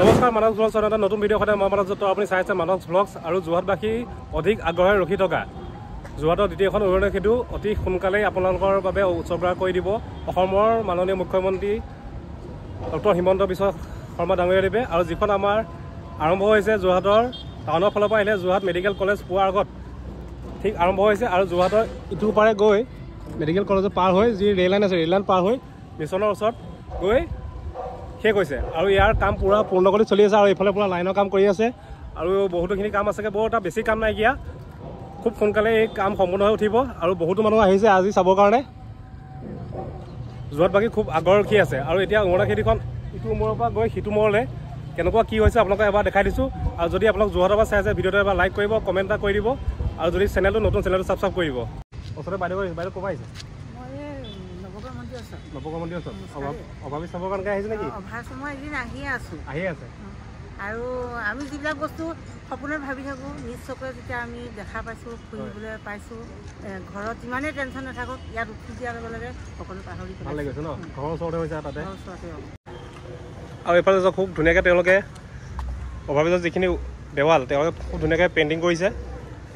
নমস্কাৰ মানস ব্লগছ এটা নতুন ভিডিঅ' সদায় মই মানস যত আপুনি চাইছে মানস ব্লগছ আৰু যোৰহাটবাসী অধিক আগ্ৰহেৰে ৰখি থকা যোৰহাটৰ দ্বিতীয়খন উৰণীয়া সেতু অতি সোনকালেই আপোনালোকৰ বাবে উৎসৰ্গা কৰি দিব অসমৰ মাননীয় মুখ্যমন্ত্ৰী ডক্টৰ হিমন্ত বিশ্ব শৰ্মা ডাঙৰীয়াদেৱে আৰু যিখন আমাৰ আৰম্ভ হৈছে যোৰহাটৰ টাউনৰ ফালৰ পৰা আহিলে যোৰহাট মেডিকেল কলেজ পোৱাৰ আগত ঠিক আৰম্ভ হৈছে আৰু যোৰহাটৰ ইটোৰ পাৰে গৈ মেডিকেল কলেজত পাৰ হৈ যি ৰেল লাইন আছে ৰেল লাইন পাৰ হৈ মিছনৰ ওচৰত গৈ শেষ হৈছে আৰু ইয়াৰ কাম পুৰা পূৰ্ণগতিত চলি আছে আৰু এইফালে পুৰা লাইনৰ কাম কৰি আছে আৰু বহুতোখিনি কাম আছে বৰ এটা বেছি কাম নাইকিয়া খুব সোনকালে এই কাম সম্পূৰ্ণ হৈ উঠিব আৰু বহুতো মানুহ আহিছে আজি চাবৰ কাৰণে যোৰহাটবাসী খুব আগ্ৰহ ৰখি আছে আৰু এতিয়া উৰণীয়া খেতিখন ইটো মূৰৰ পৰা গৈ সিটো মূৰলৈ কেনেকুৱা কি হৈছে আপোনালোকে এবাৰ দেখাই দিছোঁ আৰু যদি আপোনালোক যোৰহাটৰ পৰা চাই আছে ভিডিঅ'টো এবাৰ লাইক কৰিব কমেণ্ট এটা কৰি দিব আৰু যদি চেনেলটো নতুন চেনেলটো ছাবস্ক্ৰাইব কৰিব ওচৰতে বাইদেউ ক'ৰ পৰা আহিছে নৱগ্ৰহ মন্দিৰ অভাৱী চাবৰ কাৰণে আহিছে নেকি মই এদিন আহি আছে আৰু আমি যিবিলাক বস্তু সপোনত ভাবি থাকোঁ নিজ চকুৰে যেতিয়া আমি দেখা পাইছোঁ ফুৰিবলৈ পাইছোঁ ঘৰত যিমানেই টেনশ্যন নাথাকক ইয়াত উঠি দিয়াৰ লগে লগে সকলো পাহৰি ভাল লাগিছে ন ঘৰৰ ওচৰতে হৈছে তাতে ওচৰতে আৰু এইফালে খুব ধুনীয়াকৈ তেওঁলোকে অভাৱীজৰ যিখিনি দেৱাল তেওঁলোকে খুব ধুনীয়াকৈ পেইণ্টিং কৰিছে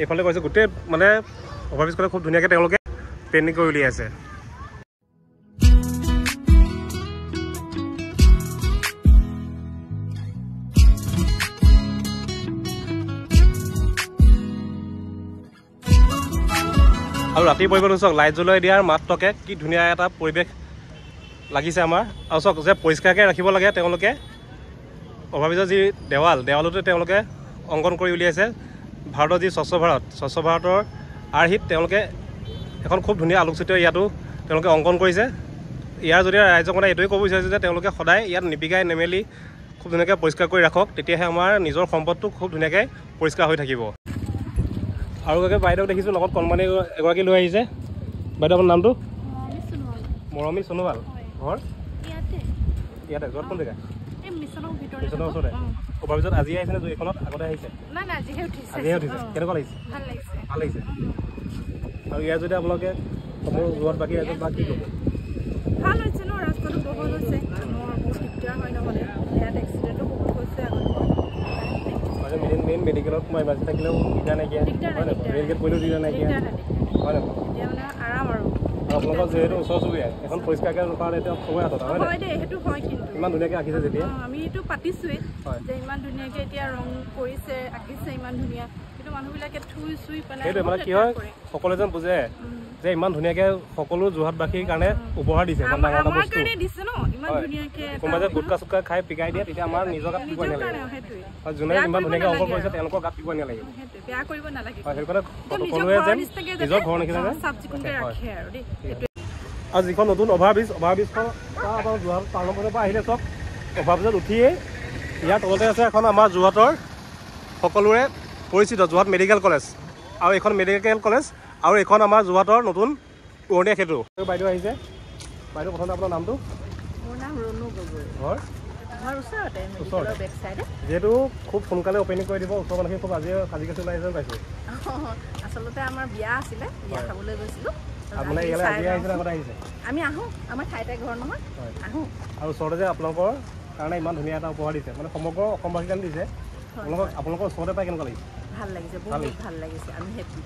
এইফালে কৰিছে গোটেই মানে অভাৱীজখনে খুব ধুনীয়াকৈ তেওঁলোকে পেইণ্টিং কৰি উলিয়াইছে আৰু ৰাতি পৰিৱেশটো চাওক লাইট জ্বলাই দিয়াৰ মাত্ৰকে কি ধুনীয়া এটা পৰিৱেশ লাগিছে আমাৰ আৰু চাওক যে পৰিষ্কাৰকৈ ৰাখিব লাগে তেওঁলোকে অভাৱীজৰ যি দেৱালতে তেওঁলোকে অংকন কৰি উলিয়াইছে ভাৰতৰ যি স্বচ্ছ ভাৰতৰ আৰ্হিত তেওঁলোকে এখন খুব ধুনীয়া আলোকচিত্ৰ ইয়াতো তেওঁলোকে অংকন কৰিছে ইয়াৰ যদি ৰাইজক মানে এইটোৱে ক'ব বিচাৰিছে যে তেওঁলোকে সদায় ইয়াত নিপিকাই নেমেলি খুব ধুনীয়াকৈ পৰিষ্কাৰ কৰি ৰাখক তেতিয়াহে আমাৰ নিজৰ সম্পদটো খুব ধুনীয়াকৈ পৰিষ্কাৰ হৈ থাকিব আৰু বাইদেউ দেখিছোঁ লগত কণমানি এগৰাকী লৈ আহিছে বাইদেউ আপোনাৰ নামটো মৰমী সোণোৱাল ঘৰ ইয়াতে ঘৰত কোন জেগা মিছনৰ ওচৰতে অভাৱীজত আজি আহিছে নে এইখনত আগতে আহিছে আজিহে উঠিছে কেনেকুৱা লাগিছে ভাল লাগিছে আৰু ইয়াৰ যদি আপোনালোকে সময় যোৰহাটবাসী ৰাইজক বা কি ক'ব ভাল হৈছে ন ৰাস্তাটো বহল হৈছে বহুত দিগদাৰ হয় নহ'লে ইয়াত এক্সিডেণ্টো বহুত হৈছে মেইন মেডিকেলত সোমাই বাজি থাকিলেও দিগদাৰ নাইকিয়া হয় নাই ৰেল গেট পৰিলেও দিগদাৰ নাইকিয়া হয় নাই এতিয়া মানে আৰাম আৰু আপোনালোকৰ যিহেতু ওচৰ চুবুৰীয়া এখন পৰিষ্কাৰকৈ নকৰালে এতিয়া চবৰে হাতত হয় সেইটো হয় কিন্তু ইমান ধুনীয়াকৈ আঁকিছে যেতিয়া আমি এইটো পাতিছোঁৱেই যে ইমান ধুনীয়াকৈ এতিয়া ৰং কৰিছে আঁকিছে ইমান ধুনীয়া কিন্তু মানুহবিলাকে থুই চুই পেলাই সেইটোৱে মানে কি হয় সকলোৱে যেন বুজে যে ইমান ধুনীয়াকৈ সকলো যোৰহাটবাসীৰ কাৰণে উপহাৰ দিছে ইমান ডাঙৰ এটা বস্তু কোনোবাই যে গুটকা চুটকা খাই পিকাই দিয়ে তেতিয়া আমাৰ নিজৰ গাত পিকুৱাই নালাগে আৰু যোনে ইমান ধুনীয়াকৈ অংকন কৰিছে তেওঁলোকৰ গাত পিকুৱাই নালাগে হয় সেইকাৰণে সকলোৱে যেন নিজৰ ঘৰ নিচিনা আৰু যিখন নতুন অভাৰব্ৰিজখন আপোনাৰ যোৰহাট টাউনৰ পৰা আহিলে চব অভাৰব্ৰিজত উঠিয়েই ইয়াৰ তলতে আছে এখন আমাৰ যোৰহাটৰ সকলোৰে পৰিচিত যোৰহাট মেডিকেল কলেজ আৰু এইখন মেডিকেল কলেজ আৰু এইখন আমাৰ যোৰহাটৰ নতুন উৰণীয়া সেতু বাইদেউ আহিছে বাইদেউ প্ৰথমতে আপোনাৰ নামটো মোৰ নাম ৰণু গগৈ ঘৰ ওচৰতে যিহেতু খুব সোনকালে অপেনিং কৰি দিব ওচৰ মানুহখিনি খুব আজি সাজি কাচি ওলাই পাইছোঁ আচলতে আমাৰ বিয়া আছিলে বিয়া খাবলৈ গৈছিলোঁ আপোনাৰ ইয়ালৈ আজি আহিছে আগতে আহিছে আমি আহোঁ আমাৰ ঠাইতে ঘৰ নহয় আহোঁ আৰু ওচৰতে যে আপোনালোকৰ কাৰণে ইমান ধুনীয়া এটা উপহাৰ দিছে মানে সমগ্ৰ অসমবাসীৰ কাৰণে দিছে আপোনালোকৰ ওচৰতে পাই কেনেকুৱা লাগিছে ভাল লাগিছে বহুত ভাল লাগিছে আমি হেপি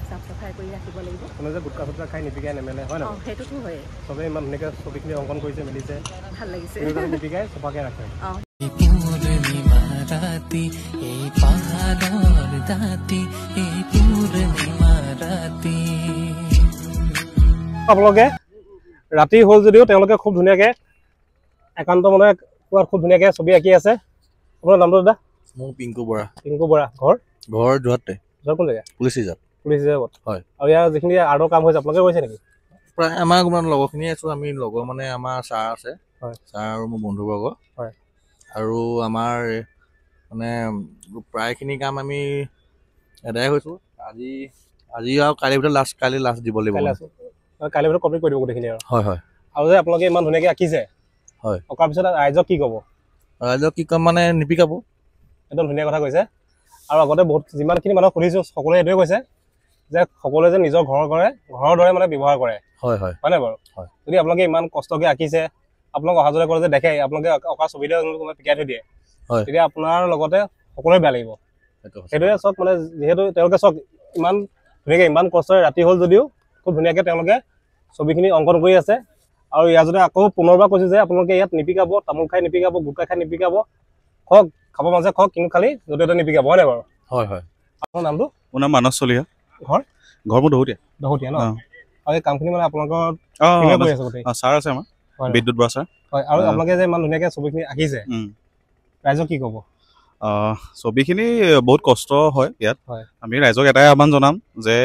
চাফ চাফাই কৰি ৰাখিব লাগিব কোনো যে গুটকা চুটকা খাই নিপিকাই নেমেলে হয় নহয় সেইটোতো হয় চবেই ইমান ধুনীয়াকৈ ছবিখিনি অংকন কৰিছে মেলিছে ভাল লাগিছে নিপিকাই চফাকৈ ৰাখে আপোনালোকে ৰাতি হ'ল যদিও তেওঁলোকে খুব ধুনীয়াকৈ একান্ত মনে খুব ধুনীয়াকৈ ছবি আঁকি আছে আপোনাৰ নামটো দাদা মোৰ পিংকু বৰা ঘৰ যোৰহাটে কোন জেগা পুলিচ হিচাপত হয় আৰু ইয়াৰ যিখিনি আৰ্টৰ কাম হৈছে আপোনালোকে কৰিছে নেকি প্ৰায় আমাৰ লগৰখিনি আছোঁ আমি লগৰ মানে আমাৰ ছাৰ আছে ছাৰ আৰু মোৰ বন্ধুবৰ্গ হয় আৰু আমাৰ মানে প্ৰায়খিনি কাম আমি এদায় হৈছোঁ আজি আৰু কালিৰ ভিতৰত কালি লাষ্ট দিব লাগিব কালিৰ ভিতৰত কমপ্লিট কৰি দিব গোটেইখিনি হয় আৰু যে আপোনালোকে ইমান ধুনীয়াকৈ আঁকিছে হয় অঁকাৰ পিছত ৰাইজক কি ক'ব মানে নিপিকাব একদম ধুনীয়া কথা কৈছে আৰু আগতে বহুত যিমানখিনি মানুহ শুনিছোঁ সকলোৱে এইটোৱে কৈছে যে সকলোৱে যে নিজৰ ঘৰৰ দৰে মানে ব্যৱহাৰ কৰে হয় নাই বাৰু যদি আপোনালোকে ইমান কষ্টকৈ আঁকিছে আপোনালোক অহা যোৱা কৰে যে দেখে আপোনালোকে অঁকা ছবিটো পিকাই থৈ দিয়ে হয়। তেতিয়া আপোনাৰ লগতে সকলোৱে বেয়া লাগিব। সেইটোৱে চাওক মানে যিহেতু তেওঁলোকে চাওক ইমান ধুনীয়াকৈ ইমান কষ্টৰে ৰাতি হ'ল যদিও খুব ধুনীয়াকৈ তেওঁলোকে ছবিখিনি অংকন কৰি আছে। আৰু ইয়াৰ যদি আকৌ পুনৰবাৰ কৈছোঁ যে আপোনালোকে ইয়াত নিপিকাব, তামোল খাই নিপিকাব, গুটখা খাই নিপিকাব, খওক খাব মাজে খওক, কিন্তু খালি য'তে ত'তে নিপিকাব, হয় নাই বাৰু? হয় হয়। আপোনাৰ নামটো? মোৰ নাম মানস চলিহা। ঘৰ মোৰ দহোটীয়া। দহোটীয়া ন? আৰু এই কামখিনি মানে আপোনালোকৰ কৰি আছে গোটেই? ছাৰ আছে আমাৰ বিদ্যুৎ বৰা ছাৰ। হয়। আৰু আপোনালোকে যে ইমান ধুনীয়াকৈ ছবিখিনি আঁকিছে, ৰাইজক কি ক'ব? ছবিখিনি বহুত কষ্ট হয় ইয়াত। হয়। আমি ৰাইজক এটাই আহ্বান জনাম যে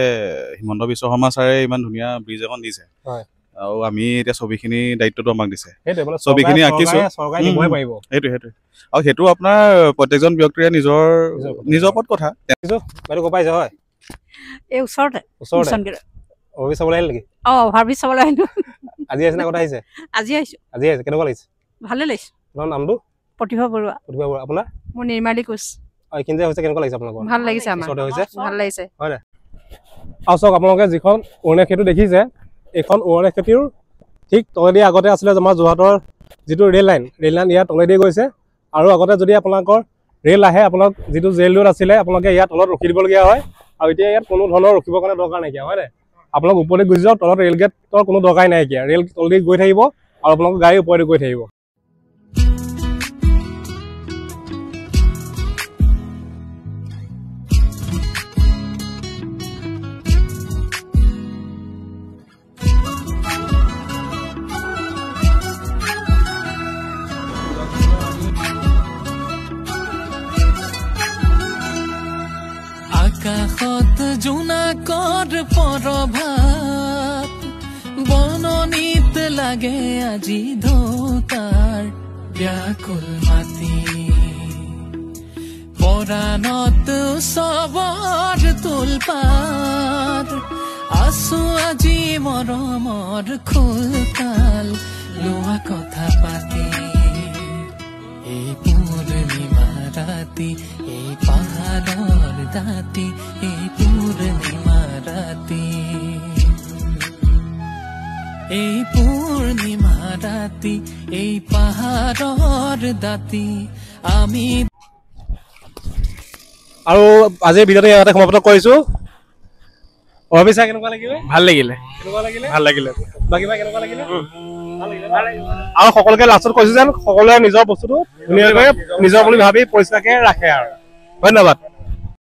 হিমন্ত বিশ্ব শৰ্মা ছাৰে ইমান ধুনীয়া ব্ৰিজ এখন দিছে। হয়। আৰু আমি এতিয়া ছবিখিনি দায়িত্বটো আমাক দিছে। সেইটোৱে মানে ছবিখিনি আঁকিছো। চৰকাৰে দিবই পাৰিব। সেইটোৱে। আৰু সেইটো আপোনাৰ প্ৰত্যেকজন ব্যক্তিৰে নিজৰ ওপৰত কথা। বাইদেউ ক'ৰ পৰা আহিছে? হয়, এই ওচৰতে অভি চাবলৈ আহিল নেকি? ভাবি চাবলৈ আহিলো। আজি আহিছে নে আগতে আহিছে? আজি আহিছো। আজি আহিছে। কেনেকুৱা লাগিছে? ভালে লাগিছে। আপোনাৰ নামটো? প্ৰতিভা বৰুৱা। প্ৰতিভা বৰুৱা। আপোনাৰ? মোৰ নিৰ্মালী কোচ। এইখিনি যে হৈছে কেনেকুৱা লাগিছে আপোনালোকৰ? ভাল লাগিছে আমাৰ। ওচৰতে হৈছে? ভাল লাগিছে। হয় নাই? আৰু চাওক আপোনালোকে যিখন অৰুণাচল সেতু দেখিছে, এইখন অৰুণাচল সেতুৰ ঠিক তলেদি আগতে আছিলে আমাৰ যোৰহাটৰ যিটো ৰেল লাইন ইয়াৰ তলেদি গৈছে। আৰু আগতে যদি আপোনালোকৰ ৰেল আহে, আপোনালোক যিটো জেল ৰোড আছিলে আপোনালোকে ইয়াত তলত ৰখি দিবলগীয়া হয়। আৰু এতিয়া ইয়াত কোনো ধৰণৰ ৰখিবৰ কাৰণে দৰকাৰ নাইকিয়া, হয় নাই? আপোনালোক ওপৰলৈ গুচি যাওক, তলত ৰেল গেটৰ কোনো দৰকাৰেই নাইকিয়া। ৰেল তলেদি গৈ থাকিব আৰু আপোনালোকৰ গাড়ী ওপৰেদি গৈ থাকিব। আকাশত জোনাকৰ পৰভাত বননিত লাগে আজি ধৌতাৰ ব্যাকুল মাটি পৰাণত চবৰ তোলপাত আছো আজি মৰমৰ খোলতাল লোৱা কথা পাতি এই পূৰ্ণিমা ৰাতি এই পাহাৰৰ দাঁতি এই পূৰ্ণিমা ৰাতি এই পূৰ্ণিমা ৰাতি এই পাহাৰৰ দাঁতি আমি। আৰু আজিৰ ভিডিঅ'টো ইয়াতে সমাপ্ত কৰিছোঁ। অভি চাই কেনেকুৱা লাগিলে? ভাল লাগিলে। কেনেকুৱা লাগিলে? ভাল লাগিলে। বাকী ভাই কেনেকুৱা লাগিলে? আৰু সকলোকে লাষ্টত কৈছো যেন সকলোৱে নিজৰ বস্তুটো ধুনীয়াকৈ নিজৰ বুলি ভাবি পৰিষ্কাৰকৈ ৰাখে আৰু। ধন্যবাদ।